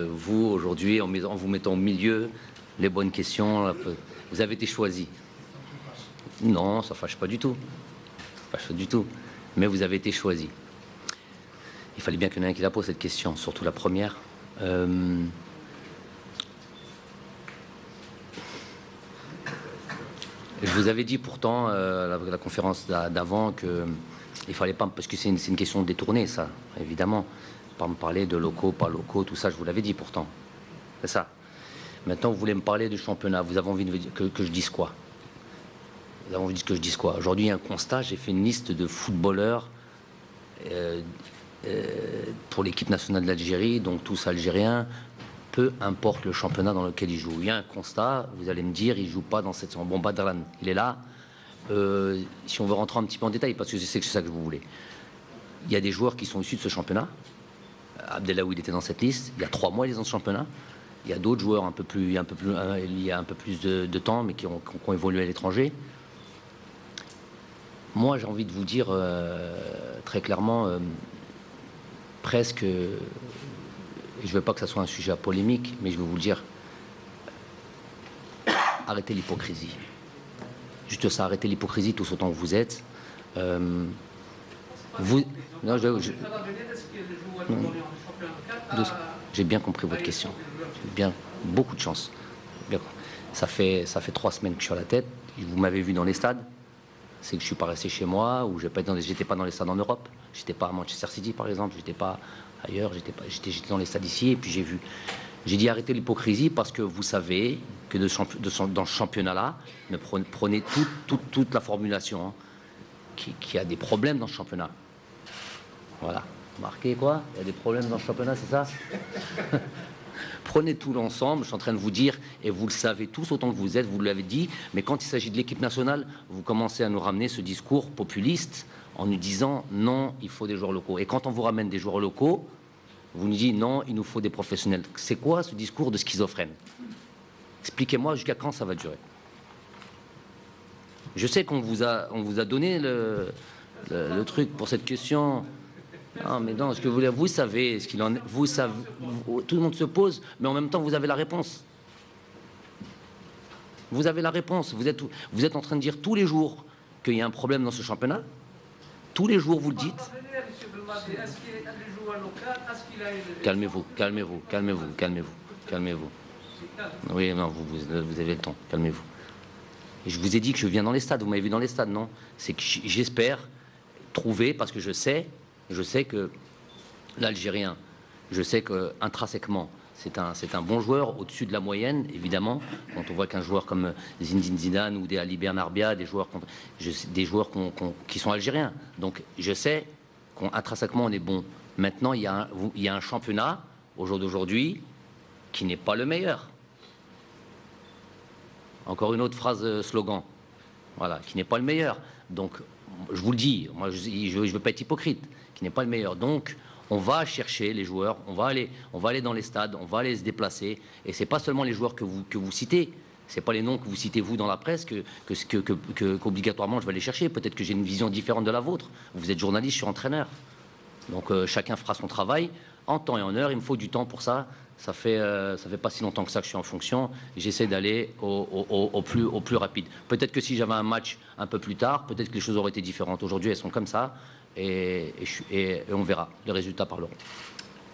Vous, aujourd'hui, en vous mettant au milieu, les bonnes questions, vous avez été choisi. Non, ça ne fâche pas du tout. Ça fâche pas du tout. Mais vous avez été choisi. Il fallait bien qu'il y en ait un qui la pose cette question, surtout la première. Je vous avais dit pourtant, la conférence d'avant, qu'il ne fallait pas, parce que c'est une question détournée, ça, évidemment. Pas me parler de locaux, pas locaux, tout ça, je vous l'avais dit pourtant. C'est ça. Maintenant, vous voulez me parler du championnat. Vous avez envie que je dise quoi? Vous avez envie que je dise quoi? Aujourd'hui, il y a un constat. J'ai fait une liste de footballeurs pour l'équipe nationale d'Algérie, donc tous algériens, peu importe le championnat dans lequel ils jouent. Il y a un constat. Vous allez me dire, ils ne jouent pas dans cette... Bon, Badran, il est là. Si on veut rentrer un petit peu en détail, parce que je sais que c'est ça que vous voulez. Il y a des joueurs qui sont issus de ce championnat. Abdelaoui était dans cette liste. Il y a 3 mois, il est dans ce championnat. Il y a d'autres joueurs il y a un peu plus de temps, mais qui ont évolué à l'étranger. Moi, j'ai envie de vous dire très clairement, presque, et je ne veux pas que ça soit un sujet à polémique, mais je vais vous le dire, arrêtez l'hypocrisie. Juste ça, arrêtez l'hypocrisie tous autant que vous êtes. J'ai bien compris votre question. Beaucoup de chance. Ça fait 3 semaines que je suis à la tête. Vous m'avez vu dans les stades. C'est que je ne suis pas resté chez moi, ou j'étais pas dans les stades en Europe. J'étais pas à Manchester City, par exemple. J'étais pas ailleurs. J'étais dans les stades ici. Et puis j'ai dit arrêtez l'hypocrisie parce que vous savez que dans ce championnat-là, prenez toute la formulation, hein, qui a des problèmes dans ce championnat. Voilà. Marqué quoi? Il y a des problèmes dans le championnat, c'est ça? Prenez tout l'ensemble, je suis en train de vous dire, et vous le savez tous autant que vous êtes, vous l'avez dit, mais quand il s'agit de l'équipe nationale, vous commencez à nous ramener ce discours populiste en nous disant non, il faut des joueurs locaux. Et quand on vous ramène des joueurs locaux, vous nous dites non, il nous faut des professionnels. C'est quoi ce discours de schizophrène? Expliquez-moi jusqu'à quand ça va durer. Je sais qu'on vous a donné le truc pour cette question. Non, mais non, ce que vous savez ce qu'il en est. Vous savez, tout le monde se pose, mais en même temps, vous avez la réponse. Vous avez la réponse. Vous êtes en train de dire tous les jours qu'il y a un problème dans ce championnat. Tous les jours, vous le dites. Calmez-vous, calmez-vous, calmez-vous, calmez-vous, calmez-vous. Oui, non, vous avez le temps. Calmez-vous. Et je vous ai dit que je viens dans les stades. Vous m'avez vu dans les stades, non? C'est que j'espère trouver, parce que je sais que l'Algérien, je sais qu'intrinsèquement, c'est un bon joueur, au-dessus de la moyenne, évidemment. Quand on voit qu'un joueur comme Zinedine Zidane ou des Ali Bernarbia, des joueurs qui sont algériens. Donc, je sais qu'intrinsèquement, on est bon. Maintenant, il y a un championnat, au jour d'aujourd'hui, qui n'est pas le meilleur. Encore une autre phrase slogan. Voilà, qui n'est pas le meilleur. Donc, je vous le dis, moi, je ne veux pas être hypocrite, qui n'est pas le meilleur. Donc, on va chercher les joueurs, on va aller dans les stades, on va aller se déplacer. Et c'est pas seulement les joueurs que vous citez, c'est pas les noms que vous citez vous dans la presse qu'obligatoirement je vais aller chercher. Peut-être que j'ai une vision différente de la vôtre. Vous êtes journaliste, je suis entraîneur. Donc, chacun fera son travail en temps et en heure. Il me faut du temps pour ça. Ça fait pas si longtemps que ça que je suis en fonction. J'essaie d'aller au plus rapide. Peut-être que si j'avais un match un peu plus tard, peut-être que les choses auraient été différentes. Aujourd'hui, elles sont comme ça et on verra. Les résultats parleront.